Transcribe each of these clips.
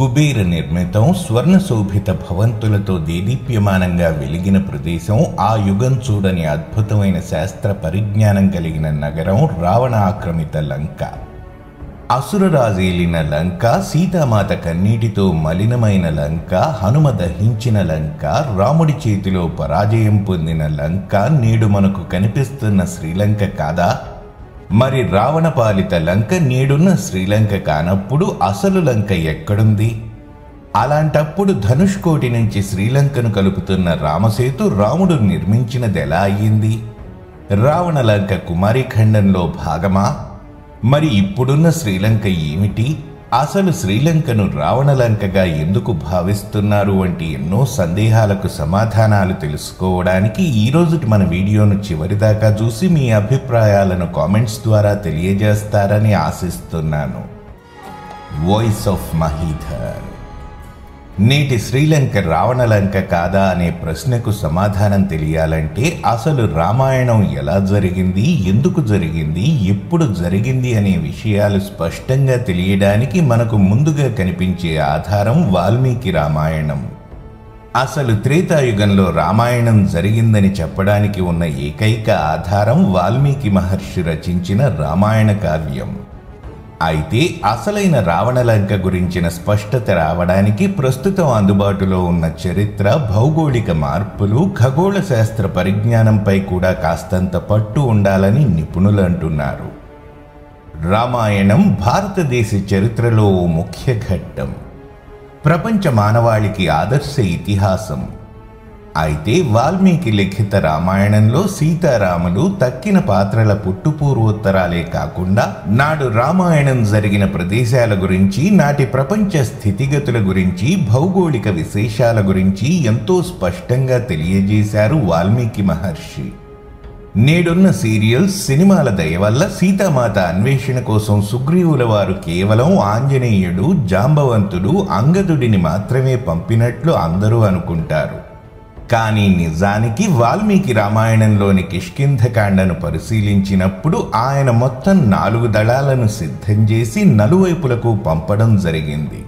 కుబేర నిర్మితం స్వర్ణశోభిత భవంతులతో దేదీప్యమానంగా వెలిగిన ప్రదేశం, ఆ యుగం చూడని అద్భుతమైన శాస్త్ర పరిజ్ఞానం కలిగిన నగరం రావణ ఆక్రమిత లంక. అసురరాజేలిన లంక, సీతామాత కన్నీటితో మలినమైన లంక, హనుమ దహించిన లంక, రాముడి చేతిలో పరాజయం పొందిన లంక నేడు మనకు కనిపిస్తున్న శ్రీలంక కాదా? మరి రావణ పాలిత లంక నేడున్న శ్రీలంక కానప్పుడు అసలు లంక ఎక్కడుంది? అలాంటప్పుడు ధనుష్కోటి నుంచి శ్రీలంకను కలుపుతున్న రామసేతు రాముడు నిర్మించినది ఎలా అయ్యింది? రావణ లంక కుమారీఖండంలో భాగమా? మరి ఇప్పుడున్న శ్రీలంక ఏమిటి? అసలు శ్రీలంకను రావణలంకగా ఎందుకు భావిస్తున్నారు వంటి ఎన్నో సందేహాలకు సమాధానాలు తెలుసుకోవడానికి ఈరోజుటి మన వీడియోను చివరిదాకా చూసి మీ అభిప్రాయాలను కామెంట్స్ ద్వారా తెలియజేస్తారని ఆశిస్తున్నాను. Voice of Mahidhar. నేటి శ్రీలంక రావణలంక కాదా అనే ప్రశ్నకు సమాధానం తెలియాలంటే అసలు రామాయణం ఎలా జరిగింది, ఎందుకు జరిగింది, ఎప్పుడు జరిగింది అనే విషయాలు స్పష్టంగా తెలియడానికి మనకు ముందుగా కనిపించే ఆధారం వాల్మీకి రామాయణం. అసలు త్రేతాయుగంలో రామాయణం జరిగిందని చెప్పడానికి ఉన్న ఏకైక ఆధారం వాల్మీకి మహర్షి రచించిన రామాయణ కావ్యం. అయితే అసలైన రావణలంక గురించిన స్పష్టత రావడానికి ప్రస్తుతం అందుబాటులో ఉన్న చరిత్ర, భౌగోళిక మార్పులు, ఖగోళ శాస్త్ర పరిజ్ఞానంపై కూడా కాస్తంత పట్టు ఉండాలని నిపుణులు అంటున్నారు. రామాయణం భారతదేశ చరిత్రలో ఓ ముఖ్య ఘట్టం, ప్రపంచ మానవాళికి ఆదర్శ ఇతిహాసం. అయితే వాల్మీకి లిఖిత రామాయణంలో సీతారాములు తక్కిన పాత్రల పుట్టుపూర్వోత్తరాలే కాకుండా నాడు రామాయణం జరిగిన ప్రదేశాల గురించి, నాటి ప్రపంచ స్థితిగతుల గురించి, భౌగోళిక విశేషాల గురించి ఎంతో స్పష్టంగా తెలియజేశారు వాల్మీకి మహర్షి. నేడున్న సీరియల్స్, సినిమాల దయ వల్ల సీతామాత అన్వేషణ కోసం సుగ్రీవుల వారు కేవలం ఆంజనేయుడు, జాంబవంతుడు, అంగదుడిని మాత్రమే పంపినట్లు అందరూ అనుకుంటారు. కానీ నిజానికి వాల్మీకి రామాయణంలోని కిష్కింధకాండను పరిశీలించినప్పుడు ఆయన మొత్తం 4 దళాలను సిద్ధం చేసి నలువైపులకు పంపడం జరిగింది.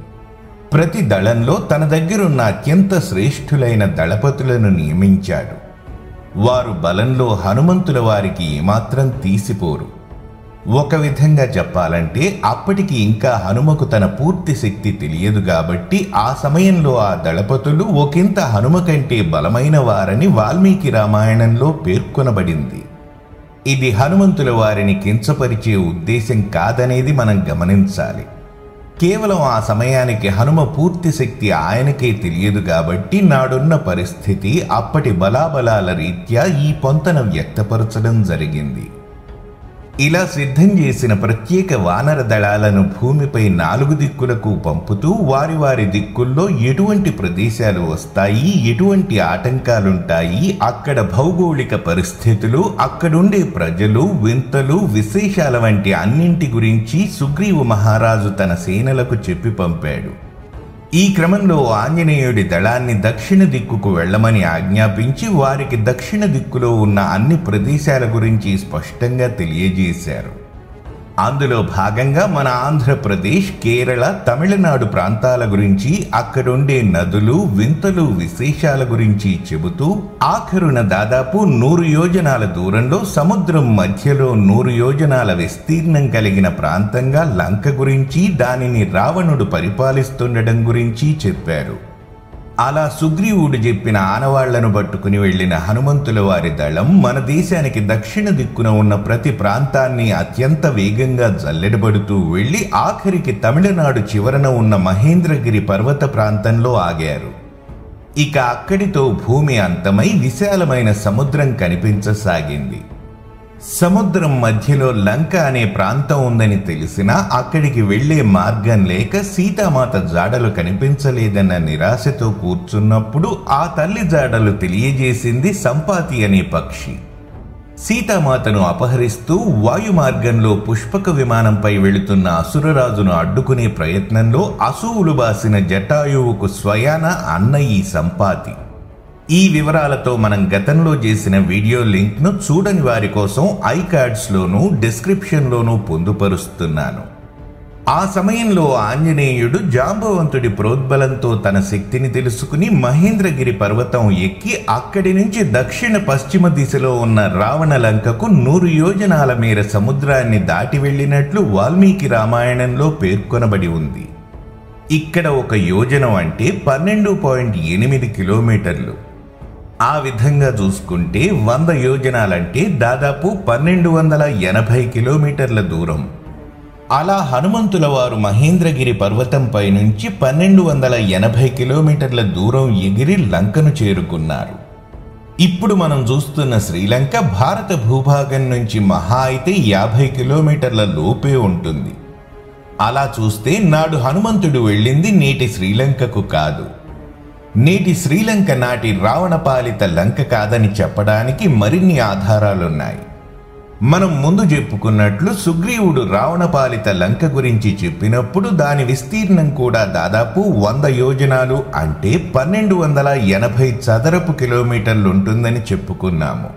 ప్రతి దళంలో తన దగ్గరున్న అత్యంత శ్రేష్ఠులైన దళపతులను నియమించాడు. వారు బలంలో హనుమంతుల వారికి ఏమాత్రం తీసిపోరు. ఒక విధంగా చెప్పాలంటే అప్పటికి ఇంకా హనుమకు తన పూర్తి శక్తి తెలియదు కాబట్టి ఆ సమయంలో ఆ దళపతులు ఒకంత హనుమ కంటే బలమైన వారని వాల్మీకి రామాయణంలో పేర్కొనబడింది. ఇది హనుమంతుల వారిని కించపరిచే ఉద్దేశం కాదనేది మనం గమనించాలి. కేవలం ఆ సమయానికి హనుమ పూర్తి శక్తి ఆయనకే తెలియదు కాబట్టి నాడున్న పరిస్థితి, అప్పటి బలాబలాల రీత్యా ఈ పొంతన వ్యక్తపరచడం జరిగింది. ఇలా సిద్ధం చేసిన ప్రత్యేక వానర దళాలను భూమిపై 4 దిక్కులకు పంపుతూ వారి వారి దిక్కుల్లో ఎటువంటి ప్రదేశాలు వస్తాయి, ఎటువంటి ఆటంకాలుంటాయి, అక్కడ భౌగోళిక పరిస్థితులు, అక్కడుండే ప్రజలు, వింతలు, విశేషాల వంటి అన్నింటి గురించి సుగ్రీవ మహారాజు తన సేనలకు చెప్పి పంపాడు. ఈ క్రమంలో ఆంజనేయుడి దళాన్ని దక్షిణ దిక్కుకు వెళ్లమని ఆజ్ఞాపించి వారికి దక్షిణ దిక్కులో ఉన్న అన్ని ప్రదేశాల గురించి స్పష్టంగా తెలియజేశారు. అందులో భాగంగా మన ఆంధ్రప్రదేశ్, కేరళ, తమిళనాడు ప్రాంతాల గురించి, అక్కడుండే నదులు, వింతలు, విశేషాల గురించి చెబుతూ ఆఖరున దాదాపు 100 యోజనాల దూరంలో సముద్రం మధ్యలో 100 యోజనాల విస్తీర్ణం కలిగిన ప్రాంతంగా లంక గురించి, దానిని రావణుడు పరిపాలిస్తుండడం గురించి చెప్పారు. అలా సుగ్రీవుడు చెప్పిన ఆనవాళ్లను పట్టుకుని వెళ్లిన హనుమంతుల వారి దళం మన దేశానికి దక్షిణ దిక్కున ఉన్న ప్రతి ప్రాంతాన్ని అత్యంత వేగంగా జల్లెడబడుతూ వెళ్లి ఆఖరికి తమిళనాడు చివరన ఉన్న మహేంద్రగిరి పర్వత ప్రాంతంలో ఆగారు. ఇక అక్కడితో భూమి అంతమై విశాలమైన సముద్రం కనిపించసాగింది. సముద్రం మధ్యలో లంక అనే ప్రాంతం ఉందని తెలిసినా అక్కడికి వెళ్లే మార్గం లేక సీతామాత జాడలు కనిపించలేదన్న నిరాశతో కూర్చున్నప్పుడు ఆ తల్లి జాడలు తెలియజేసింది సంపాతి అనే పక్షి. సీతామాతను అపహరిస్తూ వాయు మార్గంలో పుష్పక విమానంపై వెళుతున్న అసురరాజును అడ్డుకునే ప్రయత్నంలో అసూవులు బాసిన జటాయువుకు స్వయాన అన్న ఈ సంపాతి. ఈ వివరాలతో మనం గతంలో చేసిన వీడియో లింక్ను చూడని వారి కోసం ఐ కార్డ్స్లోనూ డిస్క్రిప్షన్లోనూ పొందుపరుస్తున్నాను. ఆ సమయంలో ఆంజనేయుడు జాంబవంతుడి ప్రోద్బలంతో తన శక్తిని తెలుసుకుని మహేంద్రగిరి పర్వతం ఎక్కి అక్కడి నుంచి దక్షిణ పశ్చిమ దిశలో ఉన్న రావణ లంకకు 100 యోజనాల మేర సముద్రాన్ని దాటి వెళ్ళినట్లు వాల్మీకి రామాయణంలో పేర్కొనబడి ఉంది. ఇక్కడ ఒక యోజనం అంటే 12.8 కిలోమీటర్లు. ఆ విధంగా చూసుకుంటే 100 యోజనాలంటే దాదాపు 1280 కిలోమీటర్ల దూరం. అలా హనుమంతుల వారు మహేంద్రగిరి పర్వతంపై నుంచి 1280 కిలోమీటర్ల దూరం ఎగిరి లంకను చేరుకున్నారు. ఇప్పుడు మనం చూస్తున్న శ్రీలంక భారత భూభాగం నుంచి మహా అయితే 50 కిలోమీటర్ల లోపే ఉంటుంది. అలా చూస్తే నాడు హనుమంతుడు వెళ్ళింది నేటి శ్రీలంకకు కాదు. నేటి శ్రీలంక నాటి రావణపాలిత లంక కాదని చెప్పడానికి మరిన్ని ఆధారాలున్నాయి. మనం ముందు చెప్పుకున్నట్లు సుగ్రీవుడు రావణపాలిత లంక గురించి చెప్పినప్పుడు దాని విస్తీర్ణం కూడా దాదాపు 100 యోజనాలు అంటే 1280 చదరపు కిలోమీటర్లు ఉంటుందని చెప్పుకున్నాము.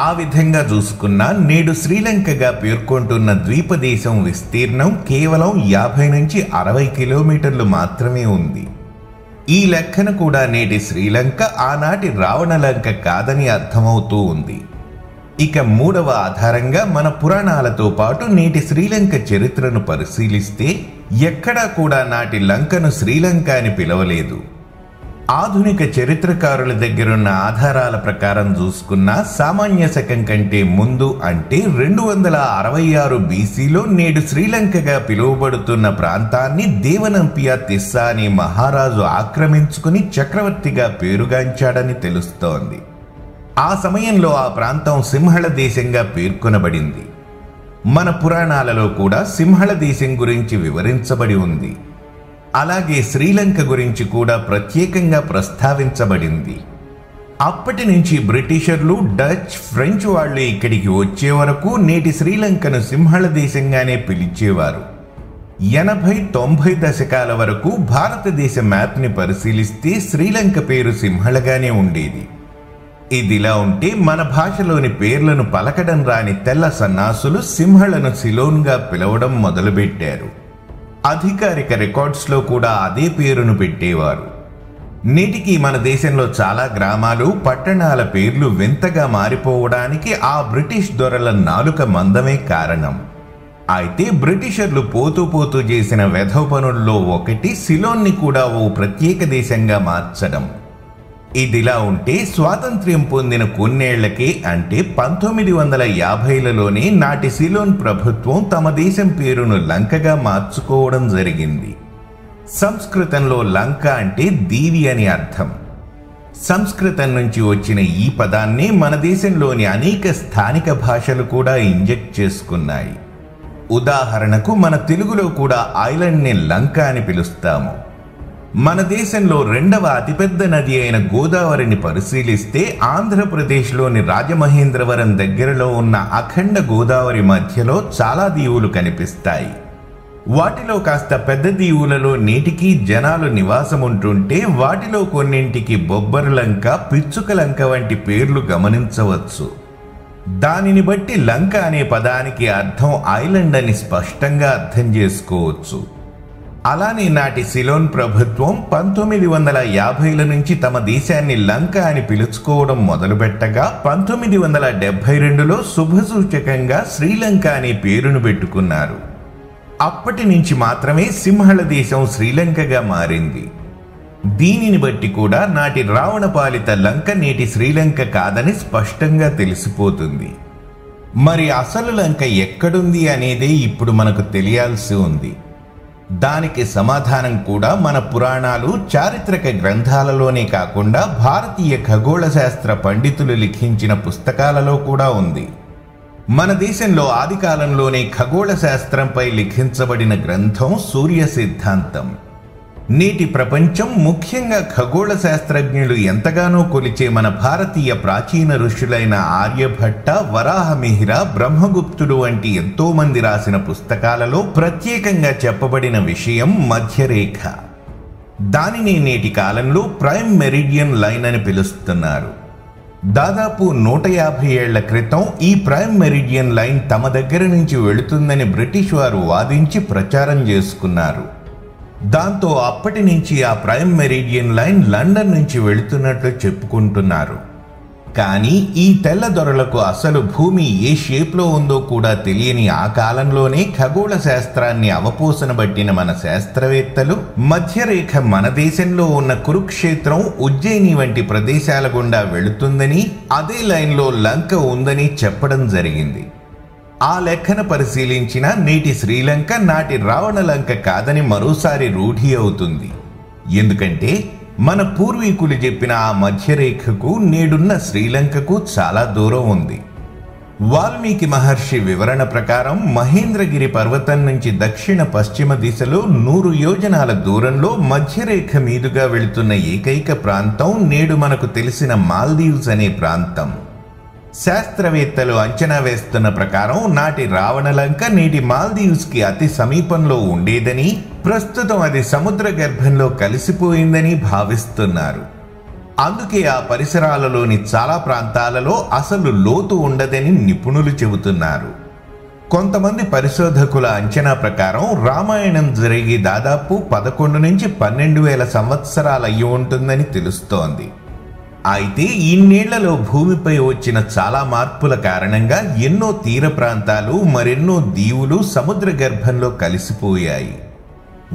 ఆ విధంగా చూసుకున్నా నేడు శ్రీలంకగా పేర్కొంటున్న ద్వీపదేశం విస్తీర్ణం కేవలం 50 నుంచి 60 కిలోమీటర్లు మాత్రమే ఉంది. ఈ లెక్కన కూడా నేటి శ్రీలంక ఆనాటి రావణలంక కాదని అర్థమవుతూ ఉంది. ఇక మూడవ ఆధారంగా మన పురాణాలతో పాటు నేటి శ్రీలంక చరిత్రను పరిశీలిస్తే ఎక్కడా కూడా నాటి లంకను శ్రీలంక అని పిలవలేదు. ఆధునిక చరిత్రకారుల దగ్గరున్న ఆధారాల ప్రకారం చూసుకున్న సామాన్య శకం కంటే ముందు అంటే 266 బీసీలో నేడు శ్రీలంకగా పిలువబడుతున్న ప్రాంతాన్ని దేవనంపియా తిస్సా అనే మహారాజు ఆక్రమించుకుని చక్రవర్తిగా పేరుగాంచాడని తెలుస్తోంది. ఆ సమయంలో ఆ ప్రాంతం సింహళ దేశంగా పేర్కొనబడింది. మన పురాణాలలో కూడా సింహళ దేశం గురించి వివరించబడి ఉంది. అలాగే శ్రీలంక గురించి కూడా ప్రత్యేకంగా ప్రస్తావించబడింది. అప్పటి నుంచి బ్రిటిషర్లు, డచ్, ఫ్రెంచ్ వాళ్ళు ఇక్కడికి వచ్చే వరకు నేటి శ్రీలంకను సింహళ దేశంగానే పిలిచేవారు. 80-90 దశకాల వరకు భారతదేశ మ్యాప్ని పరిశీలిస్తే శ్రీలంక పేరు సింహళగానే ఉండేది. ఇదిలా ఉంటే మన భాషలోని పేర్లను పలకడం రాని తెల్ల సన్నాసులు సింహళను సిలోన్గా పిలవడం మొదలుపెట్టారు. అధికారిక రికార్డ్స్లో కూడా అదే పేరును పెట్టేవారు. నేటికి మన దేశంలో చాలా గ్రామాలు, పట్టణాల పేర్లు వింతగా మారిపోవడానికి ఆ బ్రిటిష్ దొరల నాలుక మందమే కారణం. అయితే బ్రిటిషర్లు పోతూ పోతూ చేసిన వెధవ పనుల్లో ఒకటి సిలోన్ని కూడా ఓ ప్రత్యేక దేశంగా మార్చడం. ఇదిలా ఉంటే స్వాతంత్ర్యం పొందిన కొన్నేళ్లకే అంటే 1950లలోనే నాటి సిలోన్ ప్రభుత్వం తమ దేశం పేరును లంకగా మార్చుకోవడం జరిగింది. సంస్కృతంలో లంక అంటే దీవి అని అర్థం. సంస్కృతం నుంచి వచ్చిన ఈ పదాన్ని మన దేశంలోని అనేక స్థానిక భాషలు కూడా ఇంజెక్ట్ చేసుకున్నాయి. ఉదాహరణకు మన తెలుగులో కూడా ఐలాండ్ని లంక అని పిలుస్తాము. మన దేశంలో 2వ అతిపెద్ద నది అయిన గోదావరిని పరిశీలిస్తే ఆంధ్రప్రదేశ్లోని రాజమహేంద్రవరం దగ్గరలో ఉన్న అఖండ గోదావరి మధ్యలో చాలా దీవులు కనిపిస్తాయి. వాటిలో కాస్త పెద్ద దీవులలో నేటికి జనాలు నివాసం ఉంటుంటే వాటిలో కొన్నింటికి బొబ్బర్లంక, పిచ్చుకలంక వంటి పేర్లు గమనించవచ్చు. దానిని బట్టి లంక అనే పదానికి అర్థం ఐలాండ్ అని స్పష్టంగా అర్థం చేసుకోవచ్చు. అలానే నాటి సిలోన్ ప్రభుత్వం 1950ల నుంచి తమ దేశాన్ని లంక అని పిలుచుకోవడం మొదలుపెట్టగా 1972లో శుభసూచకంగా శ్రీలంక అనే పేరును పెట్టుకున్నారు. అప్పటి నుంచి మాత్రమే సింహళ దేశం శ్రీలంకగా మారింది. దీనిని బట్టి కూడా నాటి రావణపాలిత లంక నేటి శ్రీలంక కాదని స్పష్టంగా తెలిసిపోతుంది. మరి అసలు లంక ఎక్కడుంది అనేదే ఇప్పుడు మనకు తెలియాల్సి ఉంది. దానికి సమాధానం కూడా మన పురాణాలు, చారిత్రక గ్రంథాలలోనే కాకుండా భారతీయ ఖగోళ శాస్త్ర పండితులు లిఖించిన పుస్తకాలలో కూడా ఉంది. మన దేశంలో ఆది కాలంలోనే ఖగోళ శాస్త్రంపై లిఖించబడిన గ్రంథం సూర్య సిద్ధాంతం. నేటి ప్రపంచం, ముఖ్యంగా ఖగోళ శాస్త్రజ్ఞులు ఎంతగానో కొలిచే మన భారతీయ ప్రాచీన ఋషులైన ఆర్యభట్ట, వరాహమిహిర, బ్రహ్మగుప్తుడు వంటి ఎంతో మంది రాసిన పుస్తకాలలో ప్రత్యేకంగా చెప్పబడిన విషయం మధ్యరేఖ. దానిని నేటి కాలంలో ప్రైమ్ మెరిడియన్ లైన్ అని పిలుస్తున్నారు. దాదాపు 150 ఏళ్ల క్రితం ఈ ప్రైమ్ మెరిడియన్ లైన్ తమ దగ్గర నుంచి వెళుతుందని బ్రిటిష్ వారు వాదించి ప్రచారం చేసుకున్నారు. దాంతో అప్పటి నుంచి ఆ ప్రైమ్ మెరిడియన్ లైన్ లండన్ నుంచి వెళుతున్నట్లు చెప్పుకుంటున్నారు. కానీ ఈ తెల్ల దొరలకు అసలు భూమి ఏ షేప్లో ఉందో కూడా తెలియని ఆ కాలంలోనే ఖగోళ శాస్త్రాన్ని అవపోసన బట్టిన మన శాస్త్రవేత్తలు మధ్యరేఖ మన దేశంలో ఉన్న కురుక్షేత్రం, ఉజ్జయిని వంటి ప్రదేశాల గుండా వెళుతుందని, అదే లైన్లో లంక ఉందని చెప్పడం జరిగింది. ఆ లెక్కన పరిశీలించిన నేటి శ్రీలంక నాటి రావణ లంక కాదని మరోసారి రూఢి అవుతుంది. ఎందుకంటే మన పూర్వీకులు చెప్పిన ఆ మధ్యరేఖకు నేడున్న శ్రీలంకకు చాలా దూరం ఉంది. వాల్మీకి మహర్షి వివరణ ప్రకారం మహేంద్రగిరి పర్వతం నుంచి దక్షిణ పశ్చిమ దిశలో 100 యోజనాల దూరంలో మధ్యరేఖ మీదుగా వెళుతున్న ఏకైక ప్రాంతం నేడు మనకు తెలిసిన మాల్దీవ్స్ అనే ప్రాంతం. శాస్త్రవేత్తలు అంచనా వేస్తున్న ప్రకారం నాటి రావణలంక నేటి మాల్దీవ్స్కి అతి సమీపంలో ఉండేదని, ప్రస్తుతం అది సముద్ర గర్భంలో కలిసిపోయిందని భావిస్తున్నారు. అందుకే ఆ పరిసరాలలోని చాలా ప్రాంతాలలో అసలు లోతు ఉండదని నిపుణులు చెబుతున్నారు. కొంతమంది పరిశోధకుల అంచనా ప్రకారం రామాయణం జరిగి దాదాపు 11 నుంచి 12,000 సంవత్సరాలు అయ్యి ఉంటుందని తెలుస్తోంది. అయితే ఇన్నేళ్లలో భూమిపై వచ్చిన చాలా మార్పుల కారణంగా ఎన్నో తీర ప్రాంతాలు, మరెన్నో దీవులు సముద్ర గర్భంలో కలిసిపోయాయి.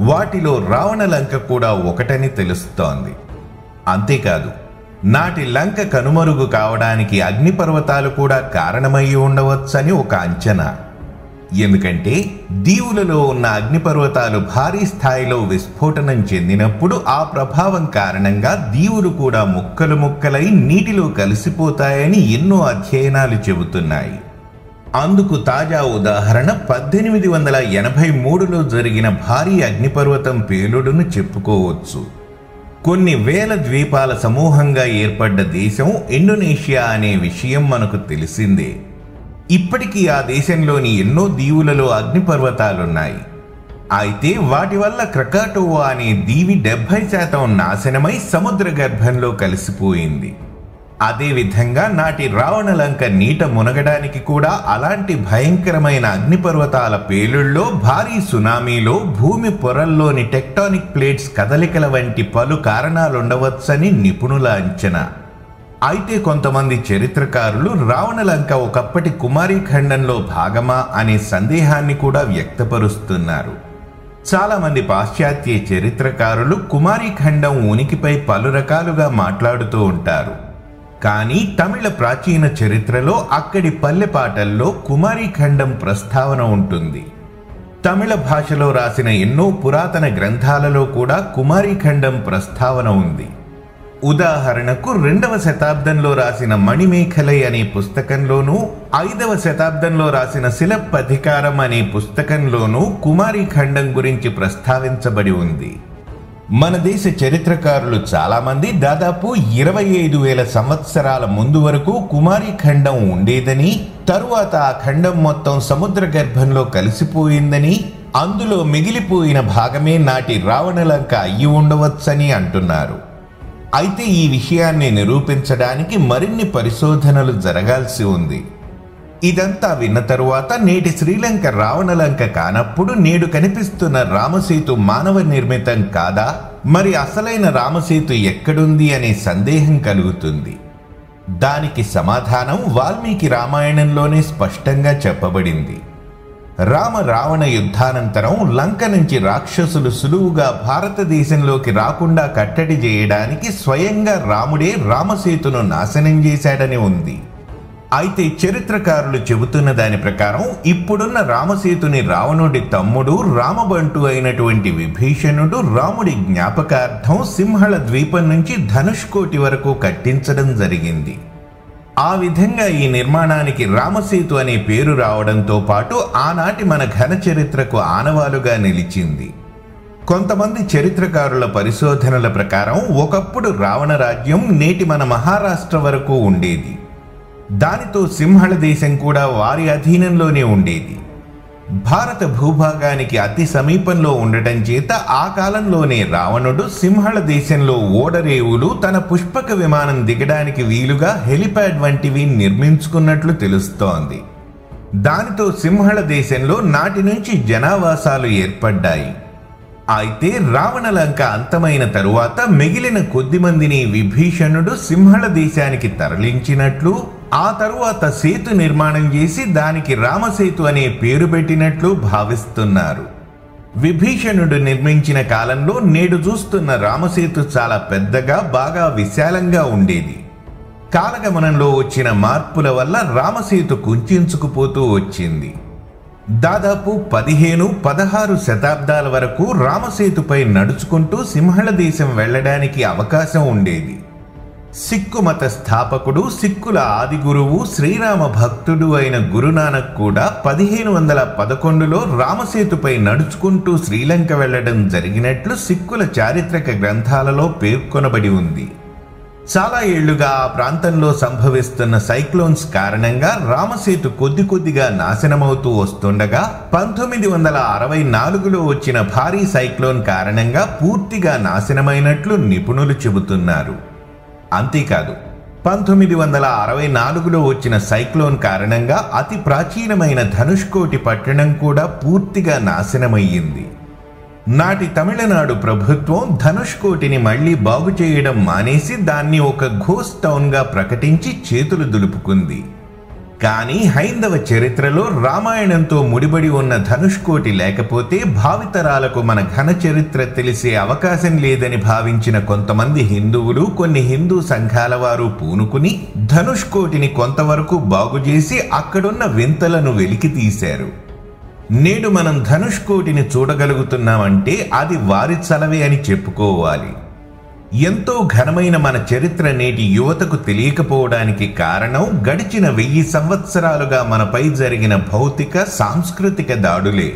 వాటిలో రావణ లంక కూడా ఒకటని తెలుస్తోంది. అంతేకాదు, నాటి లంక కనుమరుగు కావడానికి అగ్నిపర్వతాలు కూడా కారణమయ్యి ఉండవచ్చని ఒక అంచనా. ఎందుకంటే దీవులలో ఉన్న అగ్నిపర్వతాలు భారీ స్థాయిలో విస్ఫోటనం చెందినప్పుడు ఆ ప్రభావం కారణంగా దీవులు కూడా ముక్కలు ముక్కలై నీటిలో కలిసిపోతాయని ఎన్నో అధ్యయనాలు చెబుతున్నాయి. అందుకు తాజా ఉదాహరణ 1883లో జరిగిన భారీ అగ్నిపర్వతం పేలుడును చెప్పుకోవచ్చు. కొన్ని వేల ద్వీపాల సమూహంగా ఏర్పడ్డ దేశం ఇండోనేషియా అనే విషయం మనకు తెలిసిందే. ఇప్పటికీ ఆ దేశంలోని ఎన్నో దీవులలో అగ్నిపర్వతాలున్నాయి. అయితే వాటి వల్ల క్రకాటోవా అనే దీవి 70% నాశనమై సముద్ర గర్భంలో కలిసిపోయింది. అదేవిధంగా నాటి రావణలంక నీట మునగడానికి కూడా అలాంటి భయంకరమైన అగ్నిపర్వతాల పేలుళ్ళలో, భారీ సునామీలో, భూమి పొరల్లోని టెక్టానిక్ ప్లేట్స్ కదలికల వంటి పలు కారణాలుండవచ్చని నిపుణుల అంచనా. అయితే కొంతమంది చరిత్రకారులు రావణలంక ఒకప్పటి కుమారీ ఖండంలో భాగమా అనే సందేహాన్ని కూడా వ్యక్తపరుస్తున్నారు. చాలా మంది పాశ్చాత్య చరిత్రకారులు కుమారీ ఖండం ఉనికిపై పలు రకాలుగా మాట్లాడుతూ ఉంటారు. కానీ తమిళ ప్రాచీన చరిత్రలో అక్కడి పల్లెపాటల్లో కుమారీ ఖండం ప్రస్తావన ఉంటుంది. తమిళ భాషలో రాసిన ఎన్నో పురాతన గ్రంథాలలో కూడా కుమారీ ఖండం ప్రస్తావన ఉంది. ఉదాహరణకు 2వ శతాబ్దంలో రాసిన మణిమేఖలై అనే పుస్తకంలోనూ, 5వ శతాబ్దంలో రాసిన శిలప్పధికారం అనే పుస్తకంలోనూ కుమారీ ఖండం గురించి ప్రస్తావించబడి ఉంది. మన దేశ చరిత్రకారులు చాలామంది దాదాపు 25,000 సంవత్సరాల ముందు వరకు కుమారీ ఖండం ఉండేదని, తరువాత ఆ ఖండం మొత్తం సముద్ర గర్భంలో కలిసిపోయిందని, అందులో మిగిలిపోయిన భాగమే నాటి రావణలంక అయ్యి ఉండవచ్చని అంటున్నారు. అయితే ఈ విషయాన్ని నిరూపించడానికి మరిన్ని పరిశోధనలు జరగాల్సి ఉంది. ఇదంతా విన్న తరువాత నేటి శ్రీలంక రావణలంక కానప్పుడు నేడు కనిపిస్తున్న రామసేతు మానవ నిర్మితం కాదా, మరి అసలైన రామసేతు ఎక్కడుంది అనే సందేహం కలుగుతుంది. దానికి సమాధానం వాల్మీకి రామాయణంలోనే స్పష్టంగా చెప్పబడింది. రావణ యుద్ధానంతరం లంక నుంచి రాక్షసులు సులువుగా భారతదేశంలోకి రాకుండా కట్టడి చేయడానికి స్వయంగా రాముడే రామసేతును నాశనం చేశాడని ఉంది. అయితే చరిత్రకారులు చెబుతున్న దాని ప్రకారం ఇప్పుడున్న రామసేతుని రావణుడి తమ్ముడు రామబంటు అయినటువంటి విభీషణుడు రాముడి జ్ఞాపకార్థం సింహళ ద్వీపం నుంచి ధనుష్కోటి వరకు కట్టించడం జరిగింది. ఆ విధంగా ఈ నిర్మాణానికి రామసేతు అనే పేరు రావడంతో పాటు ఆనాటి మన ఘన చరిత్రకు ఆనవాలుగా నిలిచింది. కొంతమంది చరిత్రకారుల పరిశోధనల ప్రకారం ఒకప్పుడు రావణ రాజ్యం నేటి మన మహారాష్ట్ర వరకు ఉండేది. దానితో సింహళ దేశం కూడా వారి అధీనంలోనే ఉండేది. భారత భూభాగానికి అతి సమీపంలో ఉండటం చేత ఆ కాలంలోనే రావణుడు సింహళ దేశంలో ఓడరేవులు, తన పుష్పక విమానం దిగడానికి వీలుగా హెలిప్యాడ్ వంటివి నిర్మించుకున్నట్లు తెలుస్తోంది. దానితో సింహళ దేశంలో నాటి నుంచి జనావాసాలు ఏర్పడ్డాయి. అయితే రావణ లంక అంతమైన తరువాత మిగిలిన కొద్ది మందిని విభీషణుడు సింహళ దేశానికి తరలించినట్లు, ఆ తరువాత సేతు నిర్మాణం చేసి దానికి రామసేతు అనే పేరు పెట్టినట్లు భావిస్తున్నారు. విభీషణుడు నిర్మించిన కాలంలో నేడు చూస్తున్న రామసేతు చాలా పెద్దగా, బాగా విశాలంగా ఉండేది. కాలగమనంలో వచ్చిన మార్పుల వల్ల రామసేతు కుంచుకుపోతూ వచ్చింది. దాదాపు 15-16 శతాబ్దాల వరకు రామసేతుపై నడుచుకుంటూ సింహళ దేశం వెళ్లడానికి అవకాశం ఉండేది. సిక్కు మత స్థాపకుడు, సిక్కుల ఆది గురువు, శ్రీరామ భక్తుడు అయిన గురునానక్ కూడా 1511లో రామసేతుపై నడుచుకుంటూ శ్రీలంక వెళ్లడం జరిగినట్లు సిక్కుల చారిత్రక గ్రంథాలలో పేర్కొనబడి ఉంది. చాలా ఏళ్లుగా ఆ ప్రాంతంలో సంభవిస్తున్న సైక్లోన్స్ కారణంగా రామసేతు కొద్దిగా నాశనమవుతూ వస్తుండగా 1964లో వచ్చిన భారీ సైక్లోన్ కారణంగా పూర్తిగా నాశనమైనట్లు నిపుణులు చెబుతున్నారు. అంతేకాదు, 1964లో వచ్చిన సైక్లోన్ కారణంగా అతి ప్రాచీనమైన ధనుష్కోటి పట్టణం కూడా పూర్తిగా నాశనమయ్యింది. నాటి తమిళనాడు ప్రభుత్వం ధనుష్కోటిని మళ్లీ బాగు చేయడం మానేసి దాన్ని ఒక ఘోస్ట్ టౌన్గా ప్రకటించి చేతులు దులుపుకుంది. కానీ హైందవ చరిత్రలో రామాయణంతో ముడిపడి ఉన్న ధనుష్కోటి లేకపోతే భావితరాలకు మన ఘన చరిత్ర తెలిసే అవకాశం లేదని భావించిన కొంతమంది హిందువులు, కొన్ని హిందూ సంఘాల వారు పూనుకుని ధనుష్కోటిని కొంతవరకు బాగుచేసి అక్కడున్న వింతలను వెలికి తీశారు. నేడు మనం ధనుష్కోటిని చూడగలుగుతున్నామంటే అది వారి చలవే అని చెప్పుకోవాలి. ఎంతో ఘనమైన మన చరిత్ర నేటి యువతకు తెలియకపోవడానికి కారణం గడిచిన 1000 సంవత్సరాలుగా మనపై జరిగిన భౌతిక, సాంస్కృతిక దాడులే.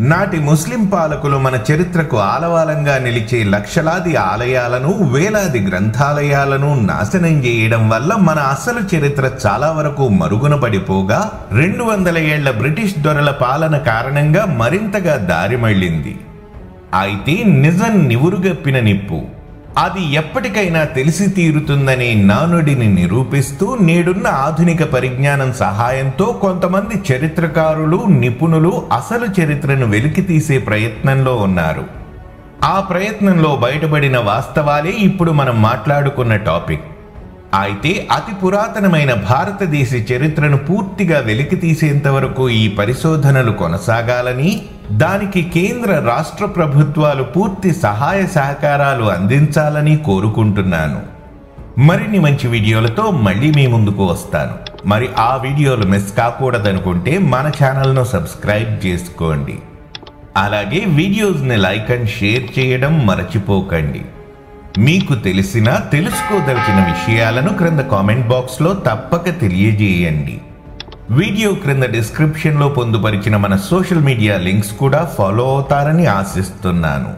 నాటి ముస్లిం పాలకులు మన చరిత్రకు ఆలవాలంగా నిలిచే లక్షలాది ఆలయాలను, వేలాది గ్రంథాలయాలను నాశనం చేయడం వల్ల మన అసలు చరిత్ర చాలా వరకు మరుగున పడిపోగా 200 ఏళ్ల బ్రిటిష్ దొరల పాలన కారణంగా మరింతగా దారి మళ్లింది. అయితే నిజం నివురుగప్పిన నిప్పు, అది ఎప్పటికైనా తెలిసి తీరుతుందనే నానుడిని నిరూపిస్తూ నేడున్న ఆధునిక పరిజ్ఞానం సహాయంతో కొంతమంది చరిత్రకారులు, నిపుణులు అసలు చరిత్రను వెలికితీసే ప్రయత్నంలో ఉన్నారు. ఆ ప్రయత్నంలో బయటపడిన వాస్తవాలే ఇప్పుడు మనం మాట్లాడుకున్న టాపిక్. అయితే అతి పురాతనమైన భారతదేశ చరిత్రను పూర్తిగా వెలికితీసేంత వరకు ఈ పరిశోధనలు కొనసాగాలని, దానికి కేంద్ర, రాష్ట్ర ప్రభుత్వాలు పూర్తి సహాయ సహకారాలు అందించాలని కోరుకుంటున్నాను. మరిన్ని మంచి వీడియోలతో మళ్ళీ మీ ముందుకు వస్తాను. మరి ఆ వీడియోలు మిస్ కాకూడదనుకుంటే మన ఛానల్ను సబ్స్క్రైబ్ చేసుకోండి. అలాగే వీడియోస్ని లైక్ అండ్ షేర్ చేయడం మరచిపోకండి. మీకు తెలిసిన, తెలుసుకోదలిచిన విషయాలను క్రింద కామెంట్ బాక్స్లో తప్పక తెలియజేయండి. వీడియో క్రింద డిస్క్రిప్షన్లో పొందుపరిచిన మన సోషల్ మీడియా లింక్స్ కూడా ఫాలో అవుతారని ఆశిస్తున్నాను.